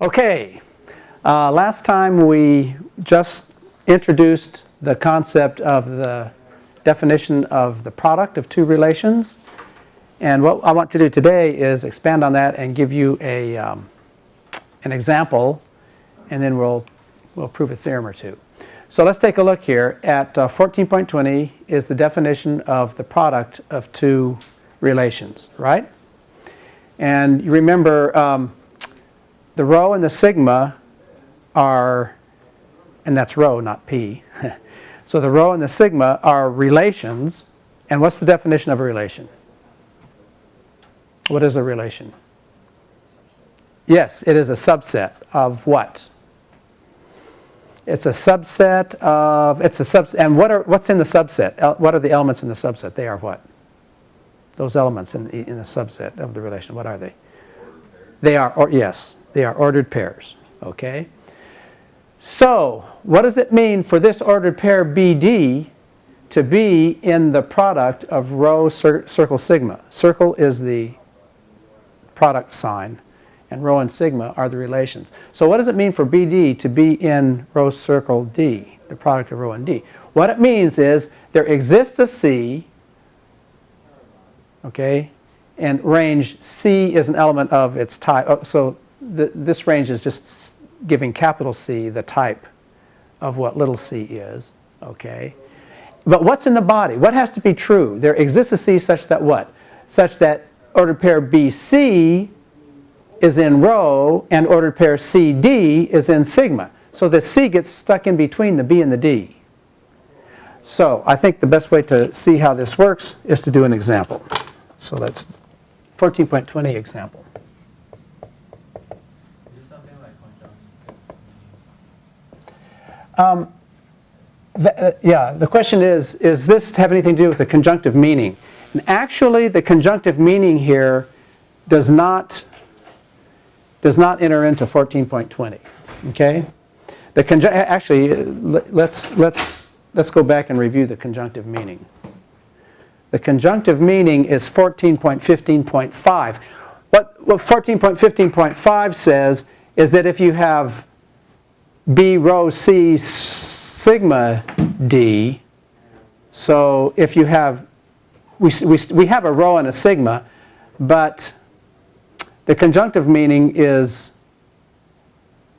Okay, last time we just introduced the concept of the definition of the product of two relations, and what I want to do today is expand on that and give you an example, and then we'll prove a theorem or two. So let's take a look here at 14.20 is the definition of the product of two relations, right? And you remember the rho and the sigma are, and that's rho, not p. So the rho and the sigma are relations. And what's the definition of a relation? What is a relation? Yes, it is a subset of what? It's a subset of, and what's in the subset? What are the elements in the subset? They are what? Those elements in the subset of the relation, what are they? They are, yes, they are ordered pairs, okay? So, what does it mean for this ordered pair BD to be in the product of rho circle sigma? Circle is the product sign, and rho and sigma are the relations. So what does it mean for BD to be in rho circle D, the product of rho and D? What it means is there exists a C, okay, and range C is an element of its type. So this range is just giving capital C the type of what little c is, okay? But what's in the body? What has to be true? There exists a C such that what? Such that ordered pair BC is in rho and ordered pair CD is in sigma. So the C gets stuck in between the B and the D. So I think the best way to see how this works is to do an example. So that's 14.20 example. Is something like Yeah, the question is this have anything to do with the conjunctive meaning? And actually, the conjunctive meaning here does not enter into 14.20. Okay, actually, let's go back and review the conjunctive meaning. The conjunctive meaning is 14.15.5. What 14.15.5 says is that if you have B rho C sigma D, so if you have, we have a rho and a sigma, but the conjunctive meaning is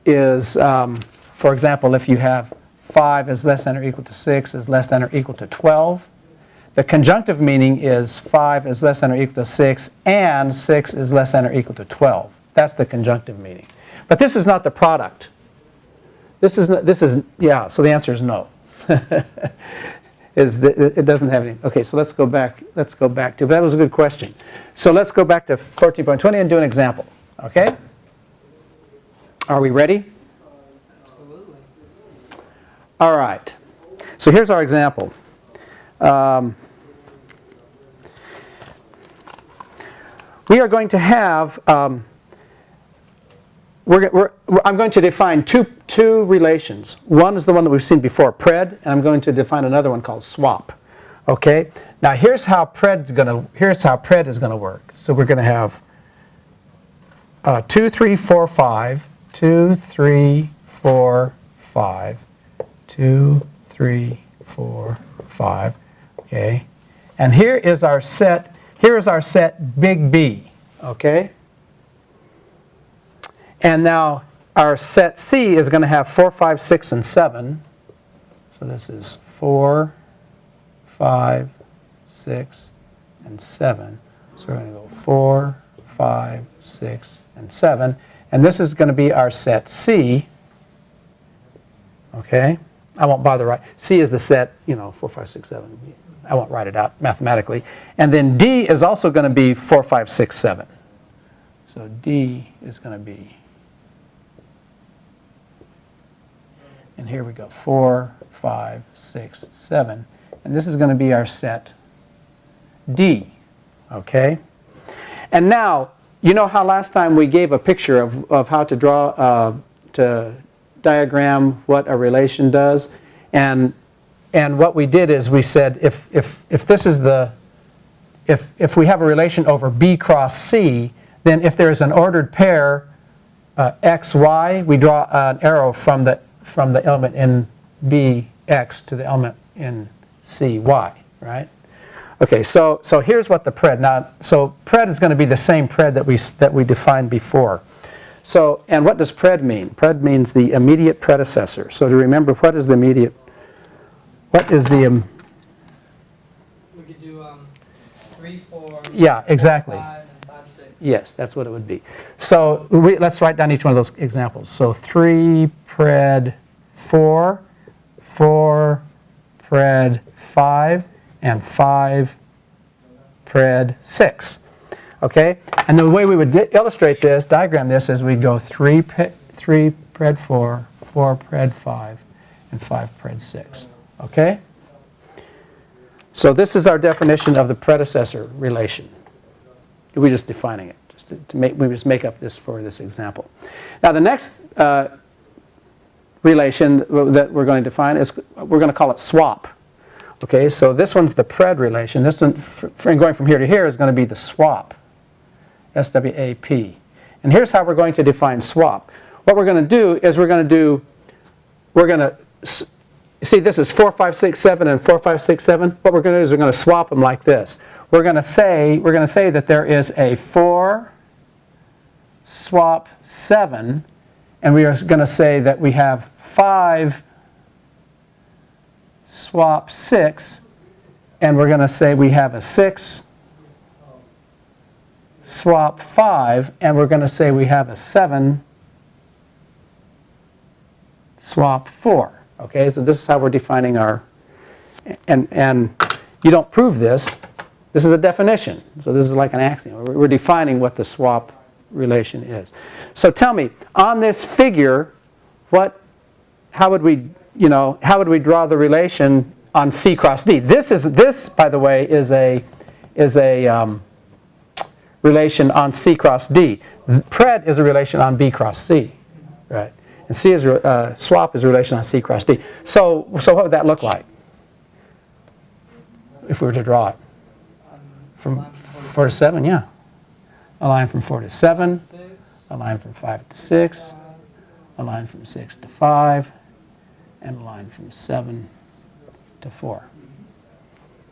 for example, if you have 5 is less than or equal to 6 is less than or equal to 12, the conjunctive meaning is 5 is less than or equal to 6 and 6 is less than or equal to 12. That's the conjunctive meaning. But this is not the product. Yeah, so the answer is no. It doesn't have any. Okay, so let's go back to, that was a good question. So let's go back to 14.20 and do an example, okay? Are we ready? Absolutely. All right. So here's our example. We are going to have, I'm going to define two relations. One is the one that we've seen before, pred, and I'm going to define another one called swap. Okay? Now here's how pred is going to work. So we're going to have 2, 3, 4, 5, 2, 3, 4, 5, 2, 3, 4, 5. Okay? And here is our set big B. Okay? And now our set C is going to have 4, 5, 6, and 7. So this is 4, 5, 6, and 7. So we're going to go 4, 5, 6, and 7. And this is going to be our set C. Okay? I won't bother writing. C is the set, 4, 5, 6, 7. I won't write it out mathematically. And then D is also going to be 4, 5, 6, 7. So D is going to be, and here we go, 4, 5, 6, 7. And this is going to be our set D. Okay? And now, you know how last time we gave a picture of how to draw, to diagram what a relation does? And what we did is we said if this is if we have a relation over B cross C, then if there's an ordered pair xy, we draw an arrow from the element in B, x, to the element in C, y, right? Okay, so here's what the pred. Now, so pred is going to be the same pred that we defined before. So, and what does pred mean? Pred means the immediate predecessor. So to remember, what is the immediate? What is the? We could do 3, 4. Yeah, exactly. 5, and 5, 6. Yes, that's what it would be. So let's write down each one of those examples. So 3 pred 4, 4 pred 5, and 5 pred 6. Okay? And the way we would illustrate this, diagram this, is we'd go 3 pred 4, 4 pred 5, and 5 pred 6. Okay? So this is our definition of the predecessor relation. We're just defining it. We just make up this for this example. Now the next relation that we're going to define is, we're going to call it swap. Okay, so this one's the pred relation. This one, going from here to here, is going to be the swap. S-W-A-P. And here's how we're going to define swap. What we're going to do is we're going to see, this is 4, 5, 6, 7, and 4, 5, 6, 7. What we're going to do is we're going to swap them like this. We're going to say that there is a 4 swap 7, and we are going to say that we have 5 swap 6, and we're going to say we have a 6 swap 5, and we're going to say we have a 7 swap 4. Okay, so this is how we're defining our, and you don't prove this. This is a definition. So this is like an axiom. We're defining what the swap relation is. So tell me, on this figure, how would we draw the relation on C cross D? This, by the way, is a relation on C cross D. Pred is a relation on B cross C, right? And C is swap is a relation on C cross D. So what would that look like if we were to draw it? From 4 to 7, yeah. A line from 4 to 7, a line from 5 to 6, a line from 6 to 5, and a line from 7 to 4.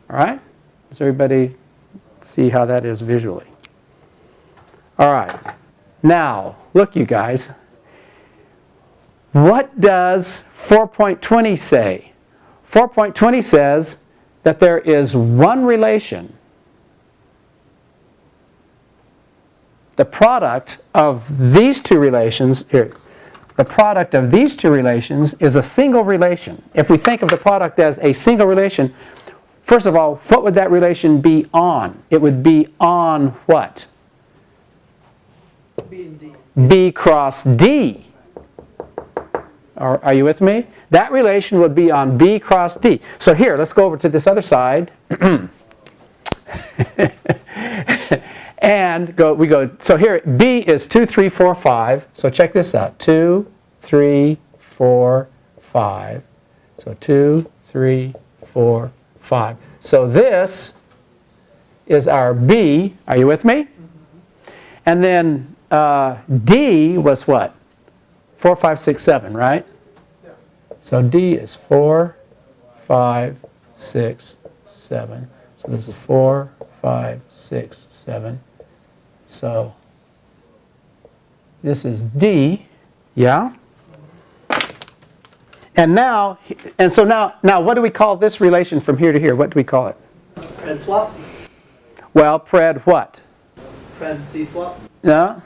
All right? Does everybody see how that is visually? All right. Now, look, you guys. What does 4.20 say? 4.20 says that there is one relation. The product of these two relations, here, the product of these two relations is a single relation. If we think of the product as a single relation, first of all, what would that relation be on? It would be on what? B and D. B cross D. Are you with me? That relation would be on B cross D. So here, let's go over to this other side. And so here, B is 2, 3, 4, 5. So check this out. 2, 3, 4, 5. So 2, 3, 4, 5. So this is our B. Are you with me? And then D was what? 4, 5, 6, 7, right? Yeah. So D is 4, 5, 6, 7. So this is 4, 5, 6, 7. So this is D, yeah? And so now what do we call this relation from here to here? What do we call it? Pred swap? Well, pred what? Pred C swap? Yeah?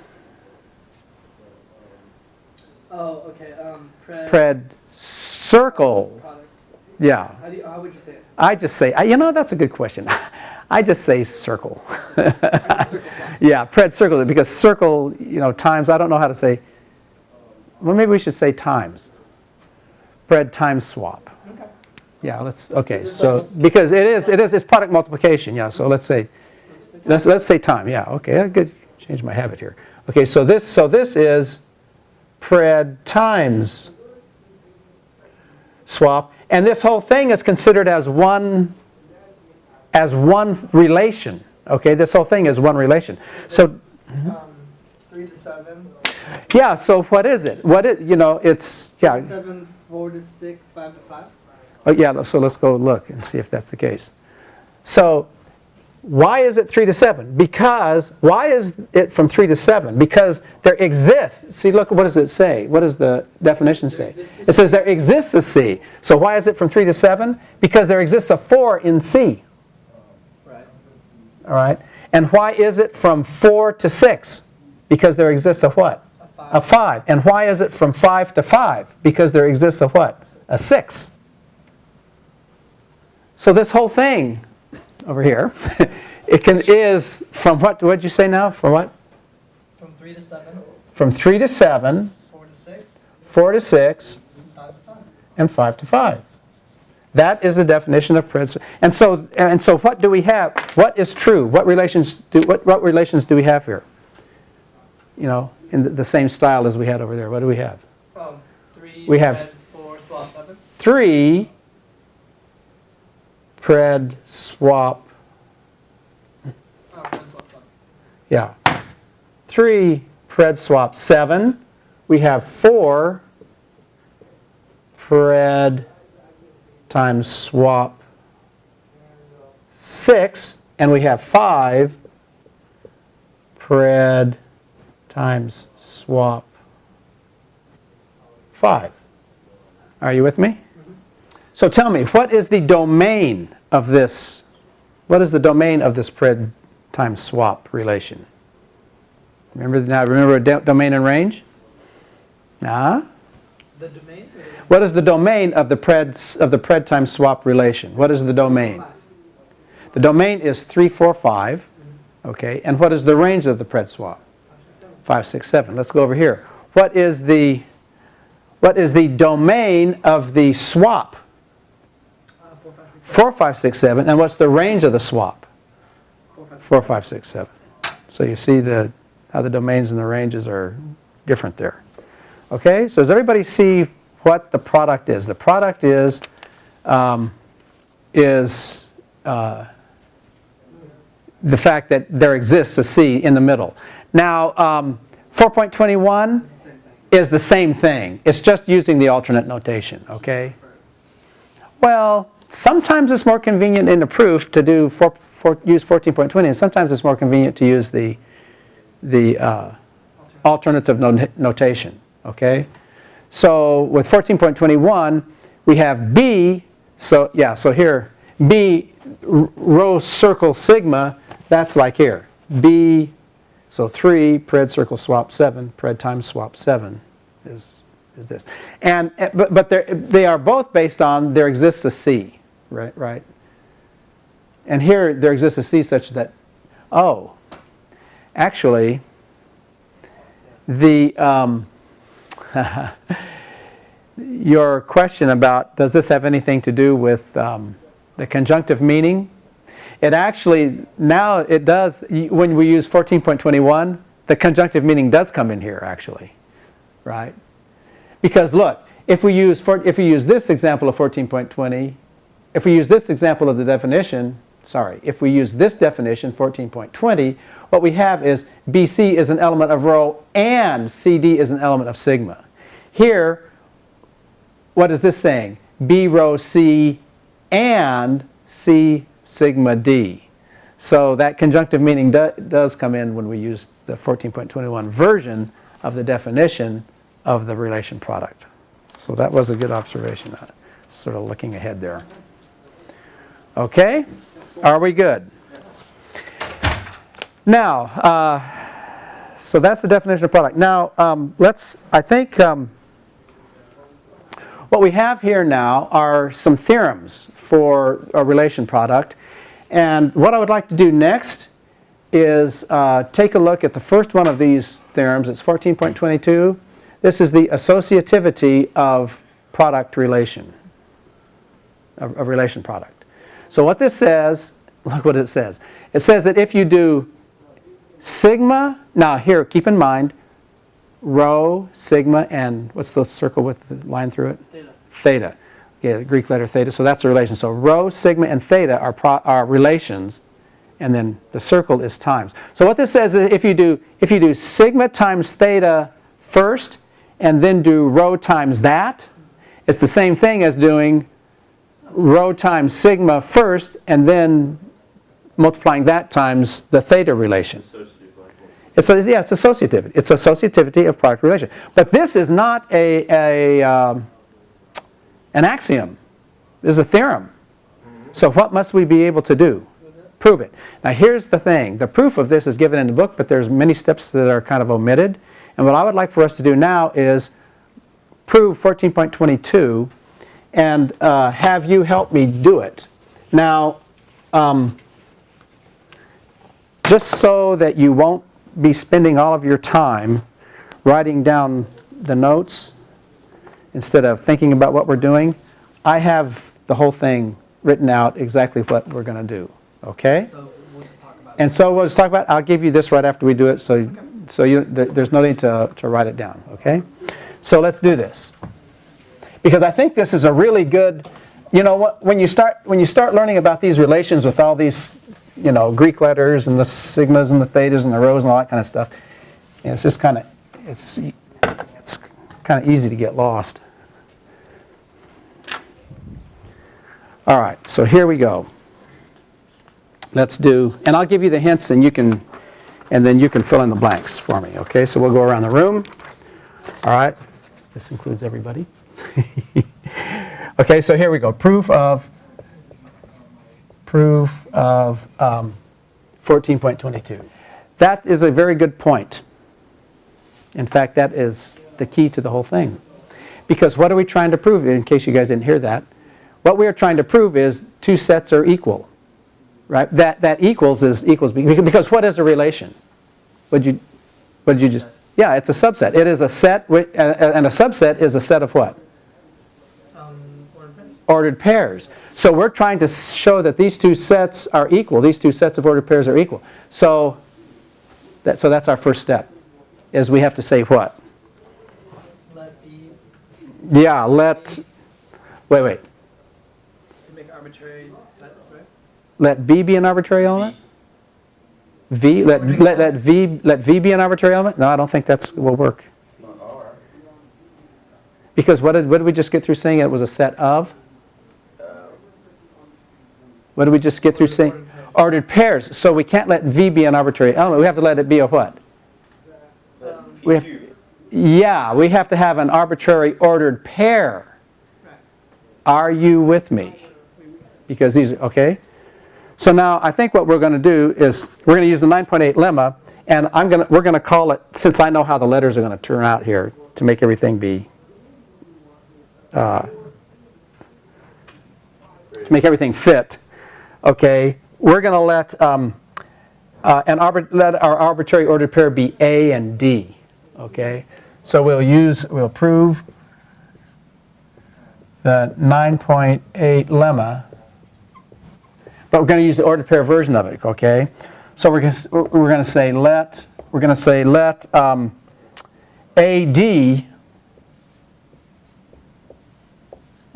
Oh, okay. Pred circle. Product. Yeah. How would you say it? I just say, that's a good question. I just say circle. Circle swap. Yeah, pred circle, because circle, times, I don't know how to say, well, maybe we should say times. Pred times swap. Okay. Yeah, so, because it's product multiplication, yeah, so let's say time, yeah, okay, good, change my habit here. Okay, so this is pred times swap, and this whole thing is considered as one relation. Okay, this whole thing is one relation. So 3 3 to 7. Yeah, so what is it? It's, 7, 4 to 6, 5 to 5. Oh, yeah, so let's go look and see if that's the case. So why is it 3 to 7? Because, why is it from 3 to 7? Because there exists, see, look, what does it say? What does the definition say? It says there exists a C. So why is it from 3 to 7? Because there exists a 4 in C. Right. All right? And why is it from 4 to 6? Because there exists a what? A 5. And why is it from 5 to 5? Because there exists a what? A 6. So this whole thing over here, is from what? What did you say now? From what? From 3 to 7. From 3 to 7, 4 to 6. 4 to 6, 5 to 5. and 5 to 5. That is the definition of pred. And so what do we have? What is true? What relations do we have here? You know, in the same style as we had over there. What do we have? 3 We have pred, 4 swap 7. 3 pred swap. Pred swap 7. Yeah. 3 pred swap 7. We have 4 pred times swap 6. And we have 5 pred times swap 5. Are you with me? So tell me, what is the domain of this? What is the domain of this pred times swap relation? Remember domain and range? The domain? What is the domain of the pred times swap relation? What is the domain? 5. The domain is 3, 4, 5. Okay, and what is the range of the pred swap? 5, 6, 7. Let's go over here. What is the domain of the swap? 4, 5, 6, 7. 4, 5, 6, 7. And what's the range of the swap? 4, 5, 6, 7. So you see how the domains and the ranges are different there. Okay, so does everybody see what the product is? The product is the fact that there exists a C in the middle. Now, 4.21 is the same thing. It's just using the alternate notation, okay? Well, sometimes it's more convenient in the proof to do use 14.20, and sometimes it's more convenient to use the alternative notation, okay? So with 14.21, we have B, so here, B row circle sigma, that's like here. B, so 3 pred circle swap 7, pred times swap 7 is this. And but they are both based on there exists a C, right? And here there exists a C such that, actually, your question about does this have anything to do with the conjunctive meaning? It actually, now it does, when we use 14.21, the conjunctive meaning does come in here actually, right? Because look, if we use this example of 14.20, if we use this example of the definition, if we use this definition, 14.20, what we have is BC is an element of rho and CD is an element of sigma. Here, what is this saying? B rho C and C sigma D. So that conjunctive meaning does come in when we use the 14.21 version of the definition of the relation product. So that was a good observation, sort of looking ahead there. Okay, are we good? Now, so that's the definition of product. Now, what we have here now are some theorems for a relation product. And what I would like to do next is take a look at the first one of these theorems. It's 14.22. This is the associativity of product relation, of relation product. So what this says, look what it says. It says that if you do sigma, now here, keep in mind, rho, sigma, and what's the circle with the line through it? Theta. Theta. Okay, the Greek letter theta. So that's a relation. So rho, sigma, and theta are relations. and then the circle is times. So what this says is if you do sigma times theta first and then do rho times that, it's the same thing as doing rho times sigma first and then multiplying that times the theta relation. It's associativity. It's associativity of product relation. But this is not an axiom. This is a theorem. So what must we be able to do? Prove it. Now here's the thing. The proof of this is given in the book, but there's many steps that are kind of omitted. And what I would like for us to do now is prove 14.22 and have you help me do it. Now, just so that you won't be spending all of your time writing down the notes instead of thinking about what we're doing, I have the whole thing written out exactly what we're going to do. Okay? So we'll just talk about And so we'll just talk about, I'll give you this right after we do it, so there's no need to write it down. Okay? So let's do this. Because I think this is a really good, you know what, when you start learning about these relations with all these, you know, Greek letters and the sigmas and the thetas and the rhos and all that kind of stuff, it's just kind of, it's kind of easy to get lost. All right, so here we go. Let's do, and I'll give you the hints and then you can fill in the blanks for me, okay? So we'll go around the room. All right, this includes everybody. Okay, so here we go. Proof of 14.22. That is a very good point. In fact, that is the key to the whole thing. Because what are we trying to prove, in case you guys didn't hear that? What we are trying to prove is two sets are equal. Right? That equals because what is a relation? What did you just? Yeah, it's a subset. It is a set, and a subset is a set of what? Ordered pairs. So we're trying to show that these two sets are equal. These two sets of ordered pairs are equal. So that's our first step. Is we have to say what? Let B. Yeah. Wait. To make arbitrary sets, right? Let B be an arbitrary element? V? Let V be an arbitrary element? No, I don't think that will work. Because what did we just get through saying it was a set of? What did we just get through saying? Ordered pairs. So we can't let V be an arbitrary element. We have to let it be a what? We have to have an arbitrary ordered pair. Are you with me? Because these are, okay? So now I think what we're going to do is we're going to use the 9.8 lemma, and we're going to call it, since I know how the letters are going to turn out here to make everything be to make everything fit. Okay, we're going to let our arbitrary ordered pair be A and D. Okay, so we'll prove the 9.8 lemma. But we're going to use the ordered pair version of it, okay? So we're going to say let AD.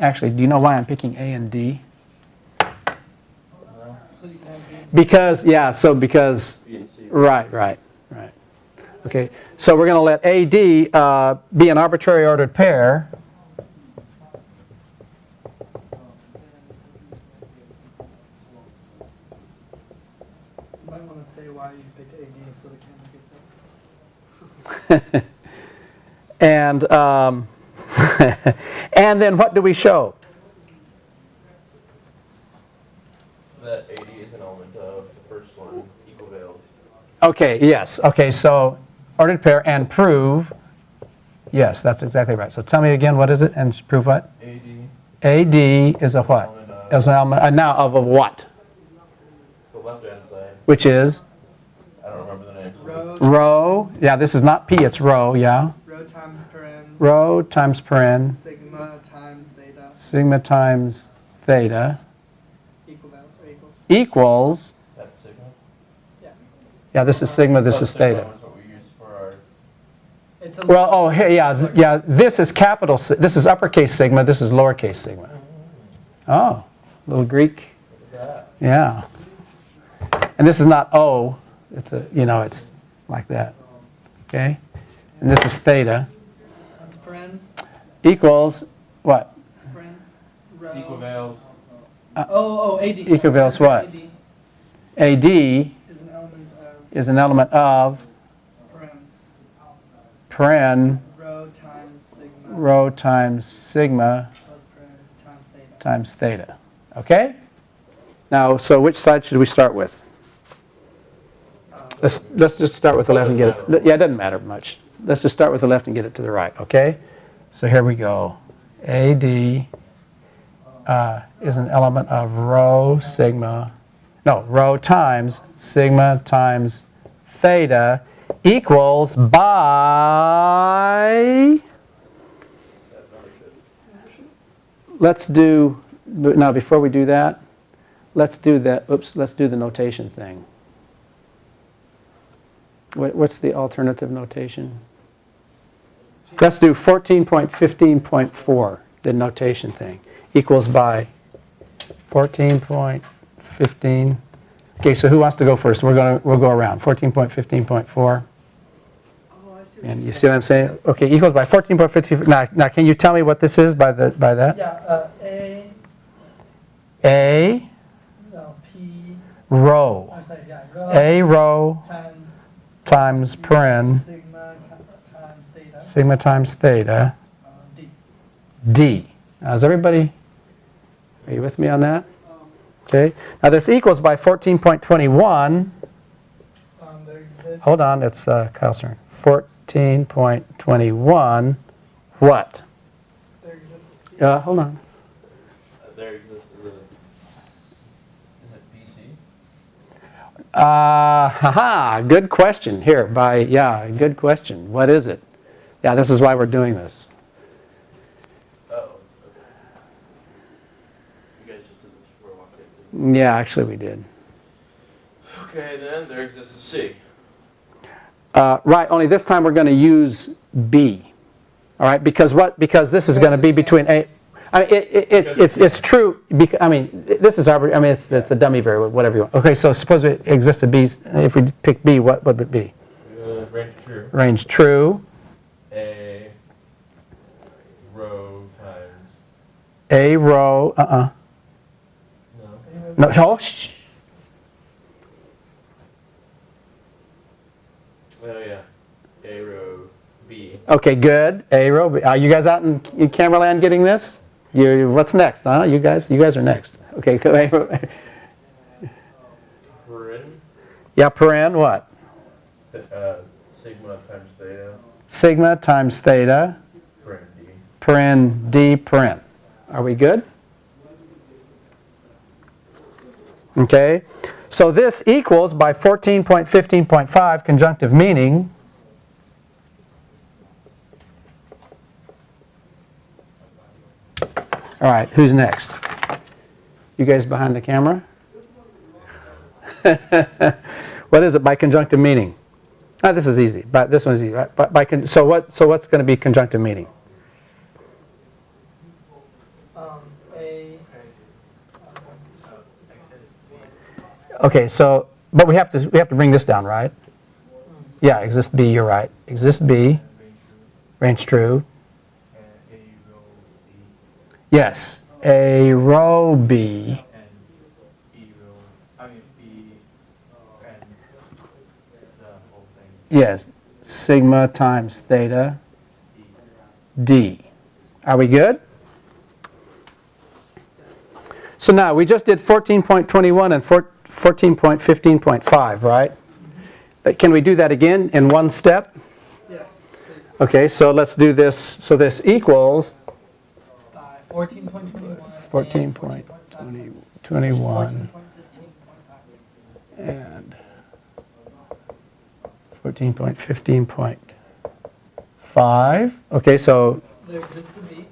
Actually, do you know why I'm picking A and D? Because right. Okay, so we're going to let AD be an arbitrary ordered pair. You might want to say why you picked AD so the camera gets it. And and then what do we show? That AD is an element of the first one, equivales. Okay, yes. Okay, so ordered pair and prove. Yes, that's exactly right. So tell me again, what is it? And prove what? AD is a what? Is an element now of what? The left-hand side. Which is? I don't remember the name. Rho. Yeah, this is not P, it's rho, yeah. Rho times parens. Rho times paren. Sigma times theta. Sigma times theta. Equivalence or equals. Equals. That's sigma. Yeah, this is sigma, this is theta. That's what we use for our... It's a Well, oh, hey, yeah, this is capital, this is uppercase sigma, this is lowercase sigma. Oh, little Greek. That. Yeah. And this is not O, it's a, you know, it's like that, okay? And this is theta Times parens, equals what? parens, rho. Equivales. AD. Equivales sorry, what? AD AD is an element of parens, paren rho times sigma rho times sigma plus parens times theta. times theta. Okay? Now, so which side should we start with? Let's just start with the left and get it. Yeah, it doesn't matter much. Let's just start with the left and get it to the right, okay? So here we go. AD is an element of rho times sigma times theta equals by, let's do, now before we do that, let's do the notation thing. What's the alternative notation? Let's do 14.15.4, the notation thing, equals by 14.15. Okay, so who wants to go first? We'll go around. 14.15.4. Oh, I see what And you're you see what I'm saying? Okay, equals by 14.15. Now can you tell me what this is by that? Yeah, A P. rho. I'm sorry, yeah, A rho times times paren sigma times theta. sigma times theta D. d. Now is everybody, are you with me on that? Okay. Now this equals by 14.21. There exists. Hold on, it's Kyle's turn. 14.21. What? There exists. Hold on. There exists a, is it BC? Haha, good question. Here, good question. What is it? Yeah, this is why we're doing this. Oh, okay. You guys just did this before I walked in. Yeah, actually we did. Okay, then there exists a C. Right, only this time we're going to use B. All right, because this is going to be between A. I mean, it's true. I mean, this is it's a dummy variable, whatever you want. Okay, so suppose it exists a B. If we pick B, what would it be? Range true. Range true. A rho times. A rho. No. No. Oh, shh. Oh yeah. A rho B. Okay, good. A rho. B. Are you guys out in camera land getting this? What's next? Huh? You guys are next. Okay. Paren. Yeah, paren what? Sigma times theta. Sigma times theta. Paren D. Paren d paren. Are we good? Okay. So this equals by 14.15.5 conjunctive meaning. All right, who's next? You guys behind the camera? What is it by conjunctive meaning? This is easy. But this one's easy. Right? So what's going to be conjunctive meaning? Okay, so but we have to bring this down, right? Yeah, exist B. You're right. Exist B. Range true. Yes, A rho B. Yes, sigma times theta D. Are we good? So now we just did 14.21 and 14.15.5, right? But can we do that again in one step? Yes, please. Okay, so let's do this. So this equals 14.21. 14.21 and 14.15.5. Okay, so There exists a B.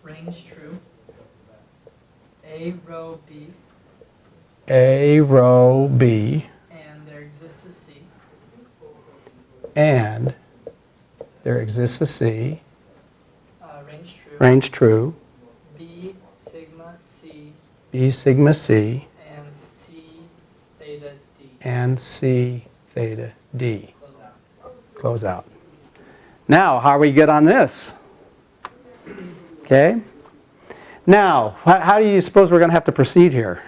Range true. A rho B. A rho B And there exists a C. and there exists a C, Range true. range true, B sigma C B sigma C, and C theta and C theta D. Close out. Now, how are we good on this? Okay. Now, how do you suppose we're going to have to proceed here?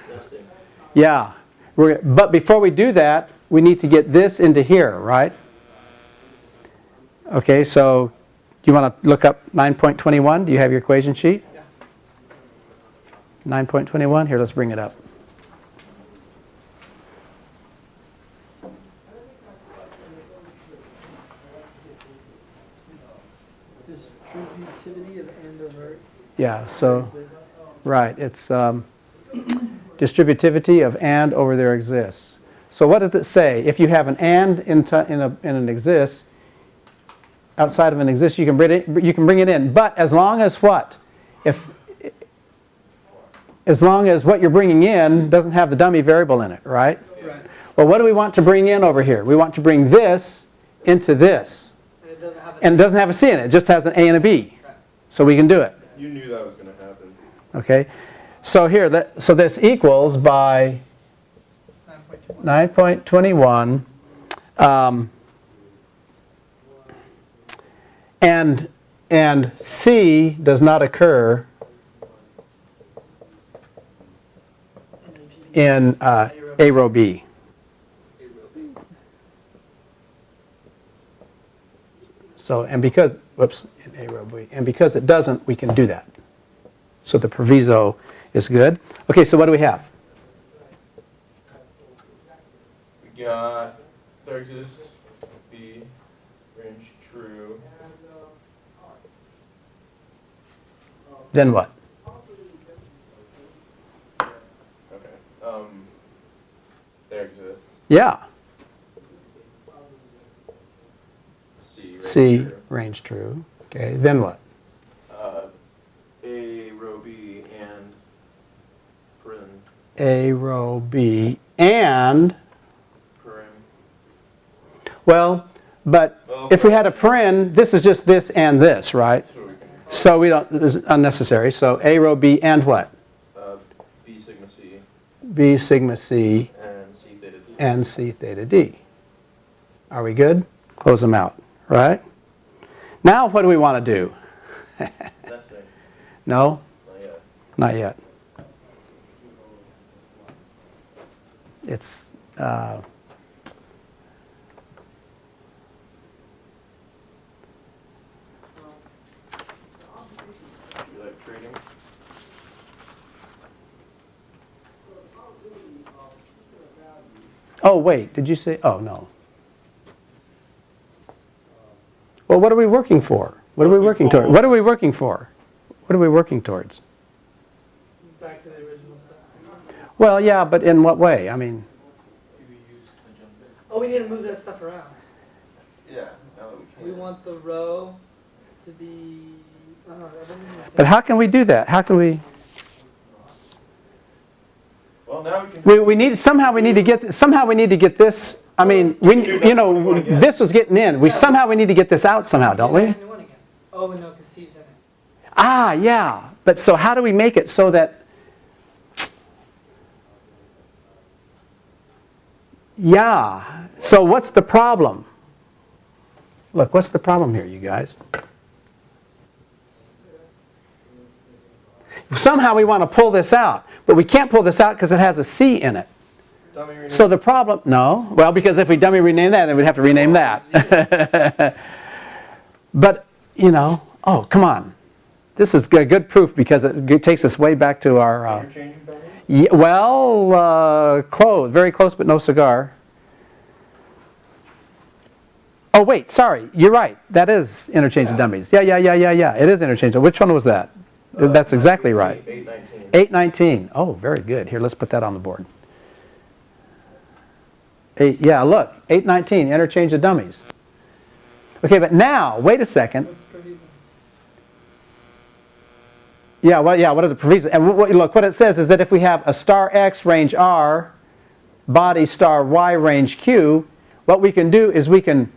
Yeah. But before we do that, we need to get this into here, right? Okay, so you want to look up 9.21? Do you have your equation sheet? Yeah. 9.21? Here, let's bring it up. Distributivity of and over. Yeah, so, right, it's distributivity of and over there exists. So what does it say? If you have an and in an exists, outside of an exists, you can bring it in. But as long as what? As long as what you're bringing in doesn't have the dummy variable in it, right? Right. Well, what do we want to bring in over here? We want to bring this into this. And it doesn't have a And it doesn't have a C in it. It just has an A and a B. Right. So we can do it. You knew that was going to happen. Okay. So here, so this equals by 9.21. And C does not occur in A row B. So, and because, whoops, in A row B, and because it doesn't, we can do that. So the proviso is good. Okay, so what do we have? We got there exists B, range true. Then what? Okay. There exists Yeah. C, range C, true. range true. Okay, then what? A row B and paren. A row B and, Paren. well, but if we had a paren, this is just this and this, right? So we can So we don't, it's unnecessary. So A row B and what? B sigma C B sigma C and C theta D. and C theta D. Are we good? Close them out, right? Now what do we want to do? That's it. No? Not yet. Not yet. It's, You like trading? oh wait, did you say, oh no. Well, what are we working for? What are we working toward? What are we working for? What are we working towards? back to the original sense. Well, yeah, but in what way? I mean, Oh, we need to move that stuff around. Yeah. Now that we We can. want the row to be. I don't know. That doesn't make sense. but how can we do that? How can we? Well, now we can. We need, somehow we need to get this, I mean, you know, this was getting in. Somehow we need to get this out somehow, don't we? Actually one again. Oh no, because C's in it. Ah, yeah. But so how do we make it so that, yeah. So what's the problem? Look, what's the problem here, you guys? Somehow we want to pull this out, but we can't pull this out because it has a C in it. Dummy rename. So the problem, no. Well, because if we dummy rename that, then we'd have to rename that. But, you know, oh, come on. This is good proof because it takes us way back to our, Interchangeable dummies? yeah, well, close, very close, but no cigar. Oh, wait, sorry, you're right. That is interchangeable dummies. Yeah. It is interchangeable. Which one was that? That's exactly right. 819. 819. Oh, very good. Here, let's put that on the board. Yeah, look, 819, interchange of dummies. Okay, but now, wait a second. What's the proviso? Yeah, what are the provisos? And look, what it says is that if we have a star X range R, body star Y range Q, what we can do is we can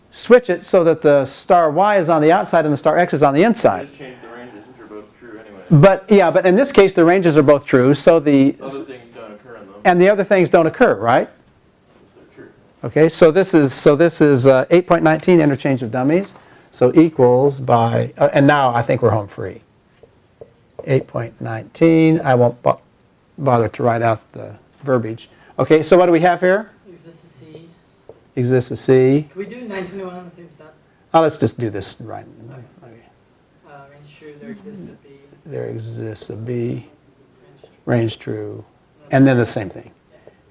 switch it so that the star Y is on the outside and the star X is on the inside. Just change the ranges, which are both true anyway. But in this case, the ranges are both true, so Other things don't occur in them. and the other things don't occur, right? Okay, so this is 8.19 interchange of dummies. So equals by, and now I think we're home free. 8.19, I won't bother to write out the verbiage. Okay, so what do we have here? Exists a C. Exists a C. Can we do 921 on the same step? Oh, let's just do this right. Okay. Range true, there exists a B. There exists a B, Range true. range true, and then the same thing.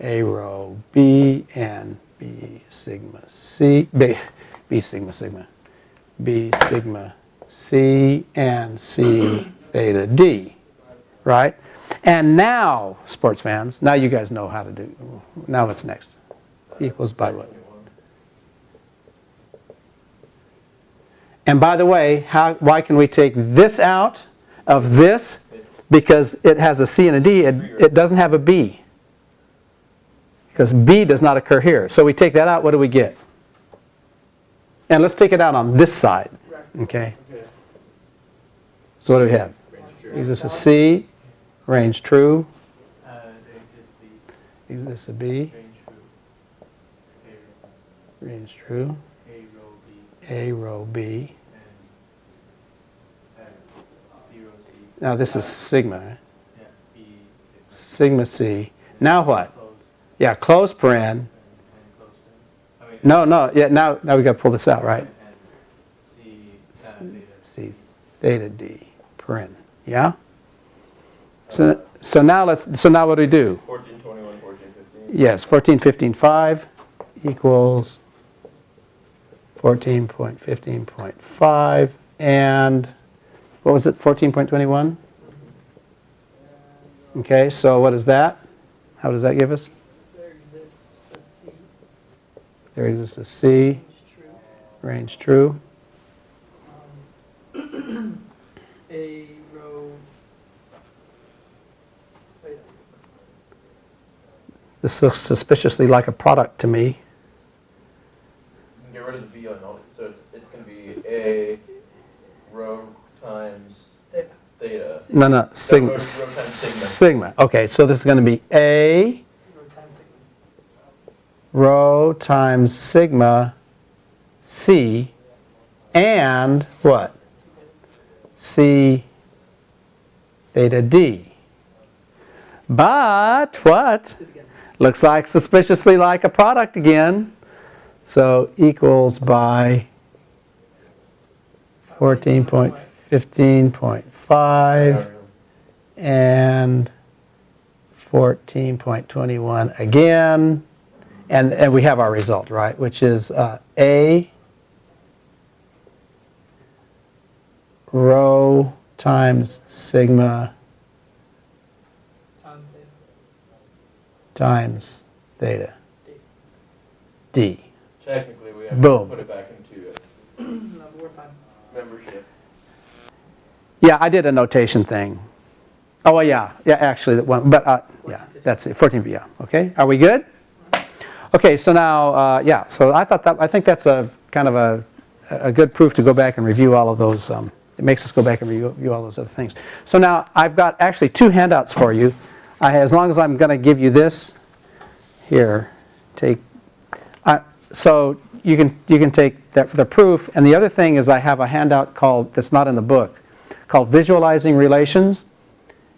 A row B and B sigma C, B sigma sigma, B sigma C and C theta D, right? And now, sports fans, now you guys know how to do, now what's next? Equals by what? And by the way, why can we take this out of this? Because it has a C and a D, it doesn't have a B. Because B does not occur here. So we take that out, what do we get? And let's take it out on this side, okay? So what do we have? Exists a C, range true. Exists a B, range true. A row B. Now this is sigma, right? Sigma C. Now what? Yeah, close paren. No, yeah, now we got to pull this out, right? C theta D paren. Yeah? So now what do we do? 14, 21, 14, 15. Yes, 14, 15, 5 equals 14.15.5 and what was it, 14.21? Okay, so what is that? How does that give us? There exists a C. There exists a C, Range true. range true. A row. Wait. This looks suspiciously like a product to me. You can get rid of the V on all, so it's going to be A rho times Theta. theta. No, Row sigma. times Sigma. Okay, so this is going to be A Row times sigma. rho times sigma C and what? C theta D. But what? Do it again. Looks like suspiciously like a product again. So equals by 14.15.5 and 14.21 again. And we have our result, right? Which is A rho times sigma Times theta. times theta D. Technically, we have Boom. to put it back into No, but we're fine. membership. Yeah, I did a notation thing. Oh, well, yeah, actually, that one, but yeah, that's it, 14, yeah, okay, are we good? Okay, so now, yeah, so I think that's a kind of a good proof to go back and review all of those, it makes us go back and review all those other things. So now, I've got actually 2 handouts for you. As long as I'm going to give you this, here, take, so you can take the proof, and the other thing is I have a handout called, that's not in the book, called Visualizing Relations,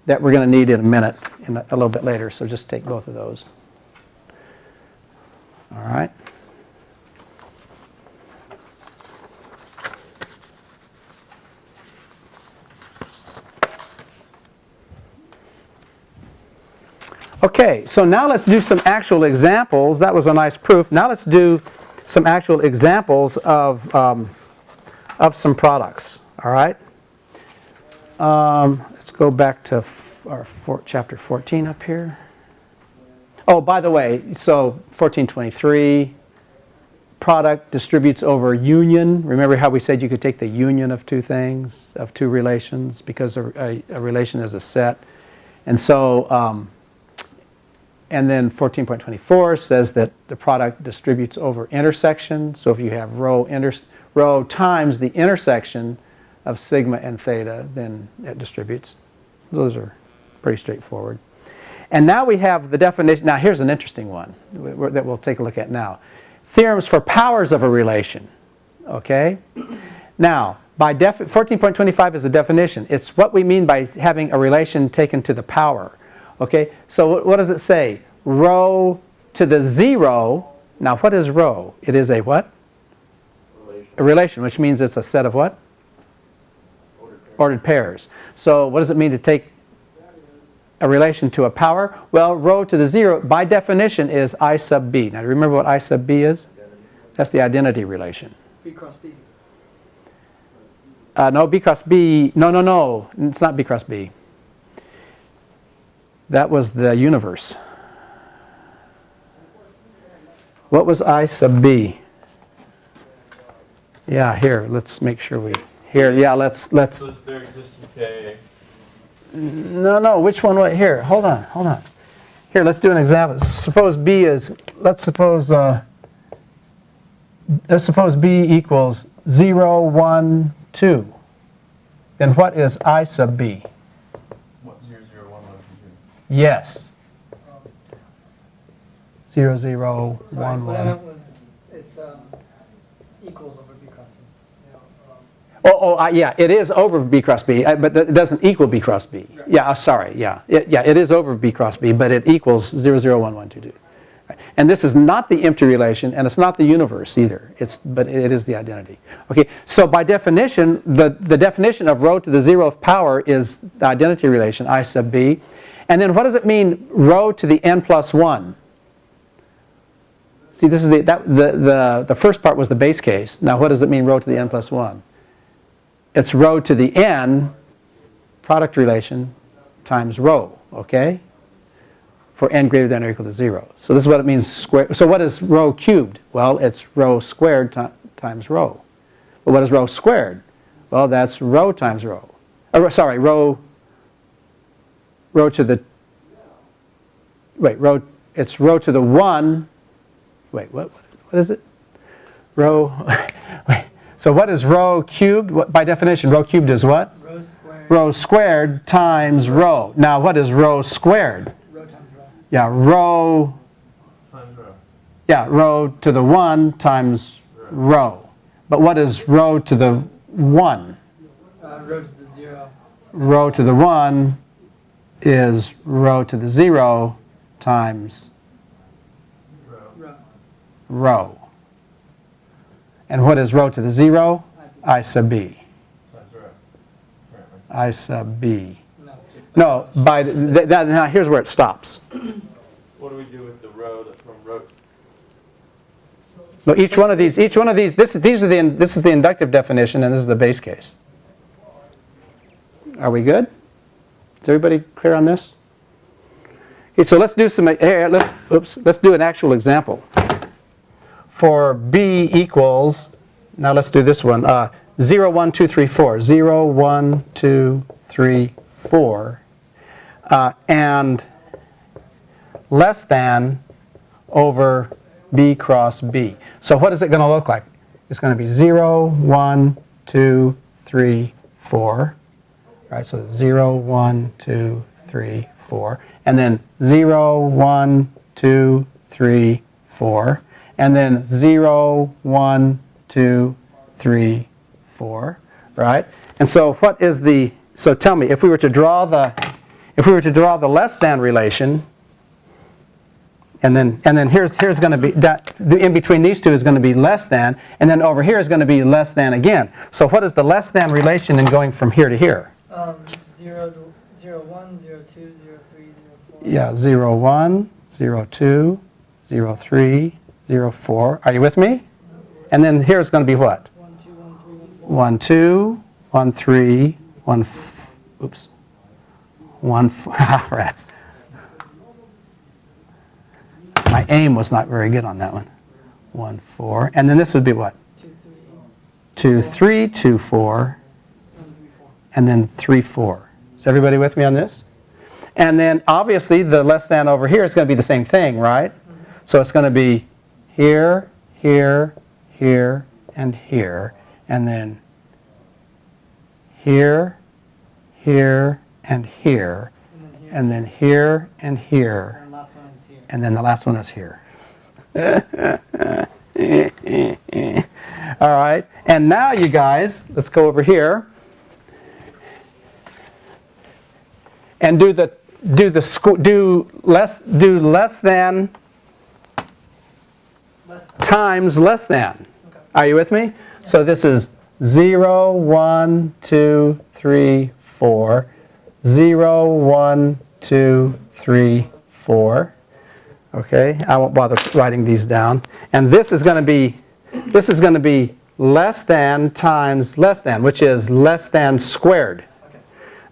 that we're going to need in a minute, a little bit later, so just take both of those. All right. Okay, so now let's do some actual examples. That was a nice proof. Now let's do some actual examples of some products. All right. Let's go back to our chapter 14 up here. Oh, by the way, so 1423, product distributes over union. Remember how we said you could take the union of two things, of two relations, because a relation is a set. And so, and then 14.24 says that the product distributes over intersection. So if you have rho times the intersection of sigma and theta, then it distributes. Those are pretty straightforward. And now we have the definition. Now here's an interesting one that we'll take a look at now. theorems for powers of a relation. Okay? Now, by 14.25 is a definition. It's what we mean by having a relation taken to the power. Okay? So what does it say? Rho to the 0. Now, what is rho? It is a what? A relation, which means it's a set of what? Ordered pairs. So what does it mean to take a relation to a power? Well, rho to the 0, by definition, is I sub b. Now, do you remember what I sub b is? That's the identity relation. B cross B. No, b cross b. No. It's not b cross b. That was the universe. What was I sub b? Yeah, here, let's make sure we... Here, yeah, let's... So it's there exists in K. No, which one? Here, hold on. Here, let's do an example. Suppose b is... Let's suppose b equals 0, 1, 2. Then what is I sub b? What, 0, 0, 1, 1, 2, 2? Yes. 0, 0, Sorry, 1, what I 1. meant was it's equals over B cross B. Yeah, it is over b cross b, but it doesn't equal b cross b. Right. Yeah, sorry, yeah. It is over b cross b, but it equals 0, 0, 1, 1, 2, 2. Right. And this is not the empty relation, and it's not the universe either. But it is the identity. Okay, so by definition, the definition of rho to the 0th power is the identity relation, I sub b. And then what does it mean, rho to the n plus 1? See, this is the first part was the base case. Now, what does it mean, rho to the n plus 1? It's rho to the n, product relation, times rho, okay? For n greater than or equal to 0. So this is what it means, square. So what is rho cubed? Well, it's rho squared times rho. But what is rho squared? Well, that's rho times rho. Sorry, rho to the, it's rho to the 1. Wait, what is it? Rho, wait. So what is rho cubed? By definition, rho cubed is what? Rho squared. Rho squared times rho. Now, what is rho squared? Rho times rho. Yeah, rho. Times rho. Yeah, rho to the 1 times rho. But what is rho to the 1? Rho to the 0. Rho to the 1 is rho to the 0 times Rho. rho. And what is rho to the 0? I sub b. Times rho. Apparently. I sub b. No, just No, now here's where it stops. What do we do with the rho that's from rho? No, each one of these, this is the inductive definition, and this is the base case. Are we good? Is everybody clear on this? Okay, so let's do let's do an actual example. For b equals, now let's do this one, 0, 1, 2, 3, 4. 0, 1, 2, 3, 4. And less than over b cross b. So what is it going to look like? It's going to be 0, 1, 2, 3, 4. Right, so 0, 1, 2, 3, 4. And then 0, 1, 2, 3, 4. And then 0, 1, 2, 3, 4, right? And so what is the, so tell me, if we were to draw the less than relation, and then here's going to be, that in between these two is going to be less than, and then over here is going to be less than again. So what is the less than relation in going from here to here? 0, 0, 1, 0, 2, 0, 3, 0, 4. Yeah, 0, 1, 0, 2, 0, 3, 0, 4. Are you with me? And then here's going to be what? 1, 2, 1, 3, 1, 2, 1, 3, 1, oops. 1, 4, rats. My aim was not very good on that one. 1, 4. And then this would be what? 2, 3, 2, 4. And then 3, 4. Is everybody with me on this? And then obviously the less than over here is going to be the same thing, right? So it's going to be here, here, here, and here. And then here, here, and here. And then here, and here. And last one is here. And then the last one is here. All right, and now you guys, let's go over here and do less than times less than. Are you with me? So this is 0, 1, 2, 3, 4. 0, 1, 2, 3, 4. Okay, I won't bother writing these down. And this is going to be less than times less than, which is less than squared.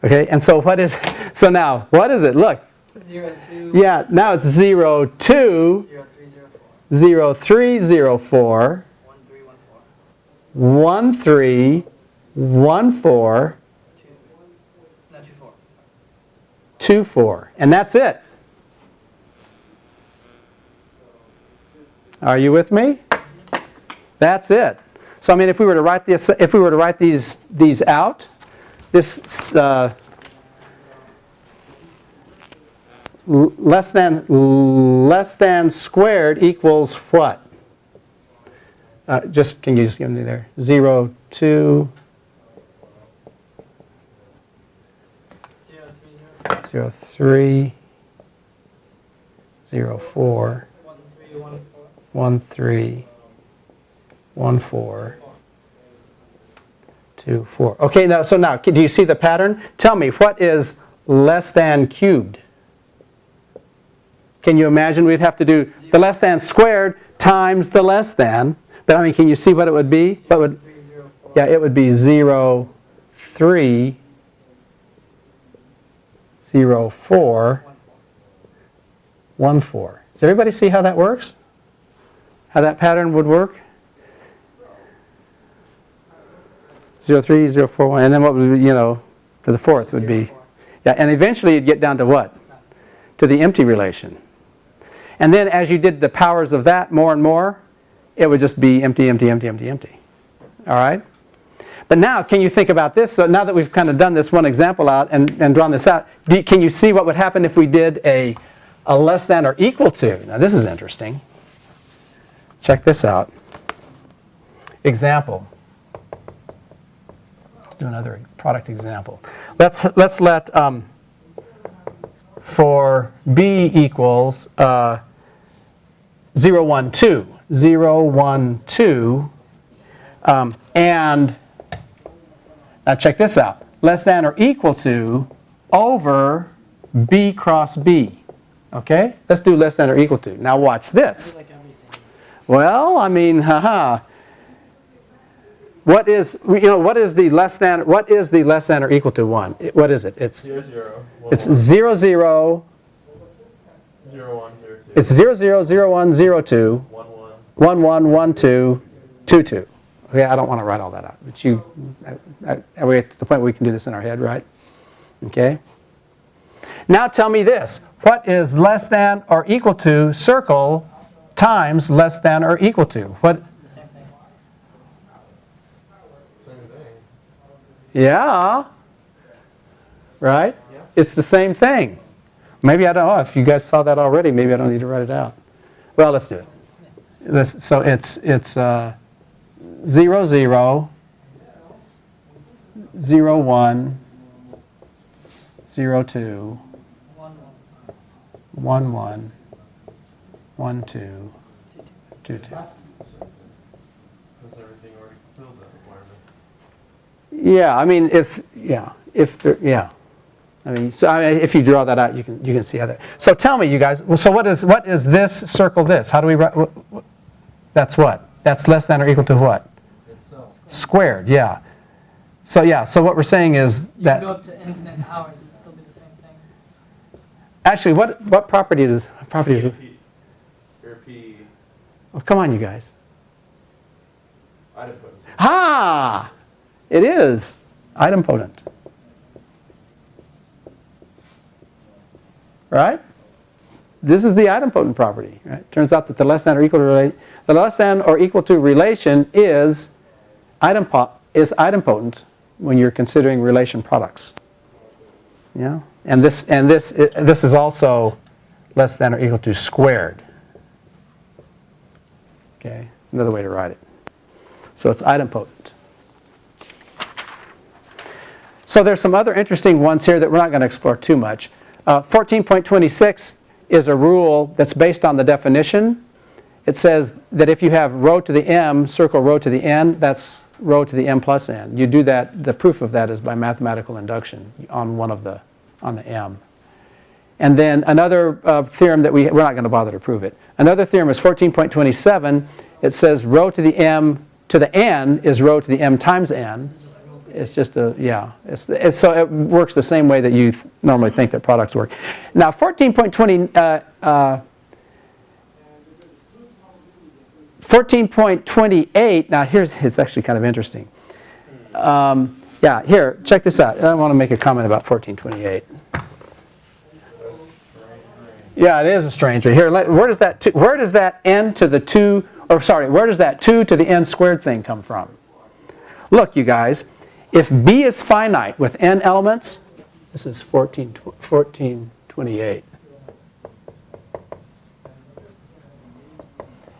Okay, and so now what is it? Look. 0, 2. Yeah, now it's 0, 2, 0, 3, 0, 4. 0, 3, 0, 4, 1, 3, 1, 4, 2, 4. 2, 4. And that's it. Are you with me? That's it. So I mean, if we were to write these out, this less than squared equals what? Can you just give me there? 0, 2, 0, 3, 0, 4, 1, 3, 1, 4, 2, 4. Okay, now do you see the pattern? Tell me, what is less than cubed? Can you imagine we'd have to do the less than squared times the less than? But I mean, can you see what it would be? What would? Yeah, it would be 0, 3, 0, 4, 1, 4. Does everybody see how that works? How that pattern would work? 0, 3, 0, 4, 1, and then what would be, to the fourth would be, yeah, and eventually you'd get down to what? To the empty relation. And then as you did the powers of that more and more, it would just be empty, empty, empty, empty, empty. All right? But now, can you think about this? So now that we've kind of done this one example out and drawn this out, can you see what would happen if we did a less than or equal to? Now this is interesting. Check this out. Example. Let's do another product example. Let's let for b equals 0, 1, 2. 0, 1, 2. And now check this out. Less than or equal to over b cross b. Okay? Let's do less than or equal to. Now watch this. Well, I mean, what is the less than or equal to 1? What is it? It's 0, 0. 1, it's 1. 0, 0. 0, 1, 0, 2. It's 0, 0, 0, 1, 0, 2. 1, 1. 1, 1, 1, 2, 2, 2. Okay, I don't want to write all that out. But are we at the point where we can do this in our head, right? Okay. Now tell me this. What is less than or equal to circle times less than or equal to? What? The same thing. Same thing. Yeah. Right? Yeah. It's the same thing. Maybe I don't know if you guys saw that already. Maybe I don't need to write it out. Well, let's do it. So it's 0, 0, 0, 1, 0, 2, 1, 1, 1, 2, 2, 2. Because everything already fulfills that requirement. Yeah, I mean, if you draw that out, you can see how that. So tell me, you guys. Well, so what is this circle? This? How do we write? That's what? That's less than or equal to what? Itself. Squared. Yeah. So yeah. So what we're saying is You that can go up to infinite powers and still do the same thing. actually, what properties? Your P. Oh, come on, you guys. Idempotency. Ah, it is idempotent. Right? This is the idempotent property. Right? Turns out that the less than or equal to relation is idempotent when you're considering relation products. Yeah, and this is also less than or equal to squared. Okay, Another way to write it. So it's idempotent. So there's some other interesting ones here that we're not going to explore too much. 14.26 is a rule that's based on the definition. It says that if you have rho to the m, circle rho to the n, that's rho to the m plus n. You do that, the proof of that is by mathematical induction on the m. And then another theorem that we're not going to bother to prove it. Another theorem is 14.27. It says rho to the m to the n is rho to the m times n. It's just a, yeah. So it works the same way that you normally think that products work. Now 14.28, now here's, it's actually kind of interesting. Yeah, here, check this out. I want to make a comment about 14.28. Yeah, it is a strange one. Here, where does that n to the 2, or sorry, where does that 2 to the n squared thing come from? Look, you guys, if B is finite with n elements, this is 14.28.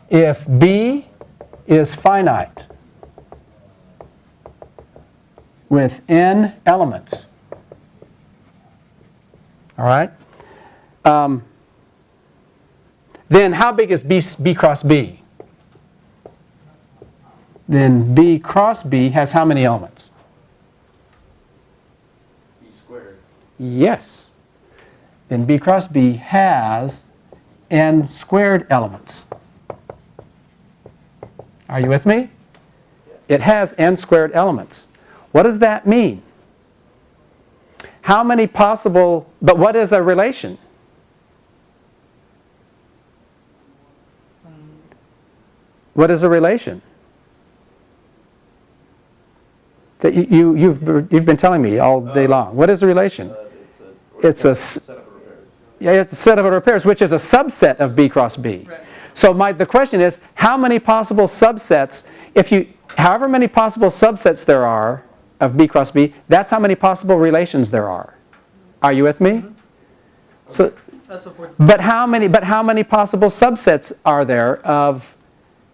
If B is finite with n elements, all right, then how big is B cross B? Then B cross B has how many elements? B squared. Yes. Then B cross B has n squared elements. Are you with me? It has n squared elements. What does that mean? How many possible, but what is a relation? What is a relation? That you've been telling me all day long. What is a relation? It's a set of repairs. Yeah, it's a set of repairs, which is a subset of B cross B. Right. So the question is, how many possible subsets, however many possible subsets there are of B cross B, that's how many possible relations there are. Are you with me? So, That's what but how many possible subsets are there of,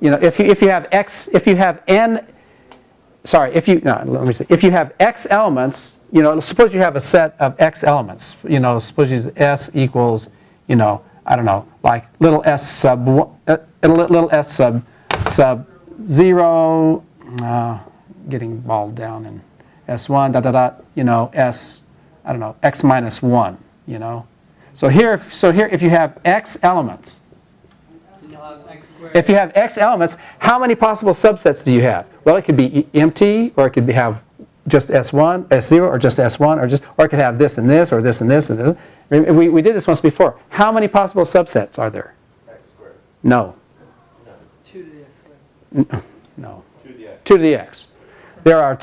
if you have x, if you have n, sorry, if you have x elements, suppose you have a set of x elements, suppose you use s equals, I don't know, like little s sub 0, getting bogged down in s1, s, I don't know, x minus 1, So here, if you have x elements, if you have x elements, how many possible subsets do you have? Well, it could be empty, or it could have just S1, S0, or just S1, or it could have this and this, or this and this and this. We did this once before. How many possible subsets are there? X squared. No. 2 to the x squared. No. 2 to the x. 2 to the x. There are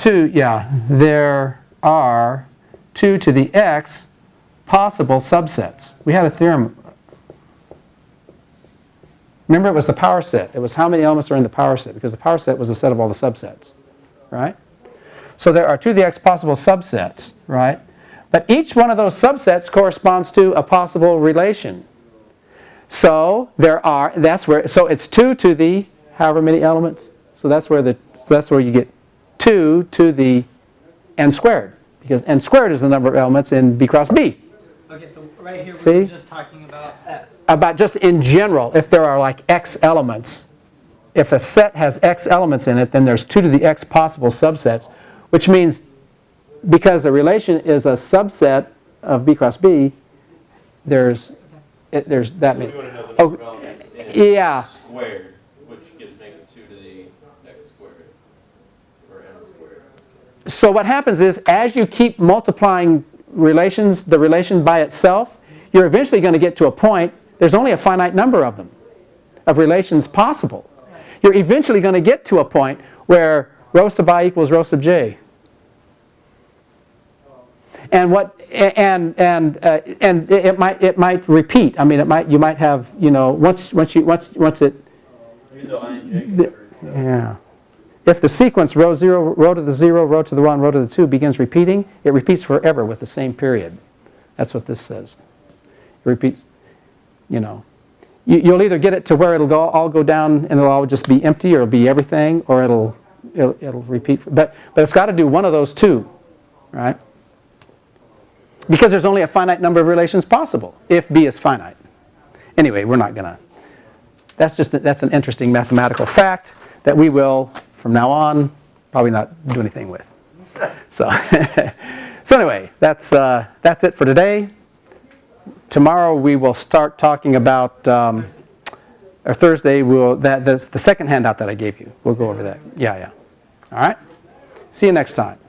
two to the x possible subsets. We had a theorem. Remember, it was the power set. It was how many elements are in the power set, because the power set was a set of all the subsets, right? So there are 2 to the x possible subsets, right? But each one of those subsets corresponds to a possible relation. So so it's 2 to the however many elements. So that's where you get 2 to the n squared, because n squared is the number of elements in B cross B. Okay, so right here See? we're just talking about S. About just in general, if there are like x elements, if a set has x elements in it, then there's 2 to the x possible subsets, which means because the relation is a subset of B cross B, there's that many. We want to know the Oh, number of elements in yeah. squared, which makes it 2 to the x squared, or n squared. So what happens is, as you keep multiplying the relation by itself, you're eventually going to get to a point, there's only a finite number of them, of relations possible. You're eventually going to get to a point where rho sub I equals rho sub j. And it might repeat. I mean, you might have, once it, Even though I and j can never yeah. If the sequence rho 0, rho to the 0, rho to the 1, rho to the 2 begins repeating, it repeats forever with the same period. That's what this says. It repeats, you'll either get it to where it'll all go down and it'll all just be empty, or it'll be everything, or it'll repeat. But it's got to do one of those two, right? Because there's only a finite number of relations possible if B is finite. Anyway, we're not gonna. That's an interesting mathematical fact that we will, from now on, probably not do anything with. So, so anyway, that's it for today. Tomorrow we will start talking about, or Thursday, the second handout that I gave you. We'll go over that. Yeah. All right. See you next time.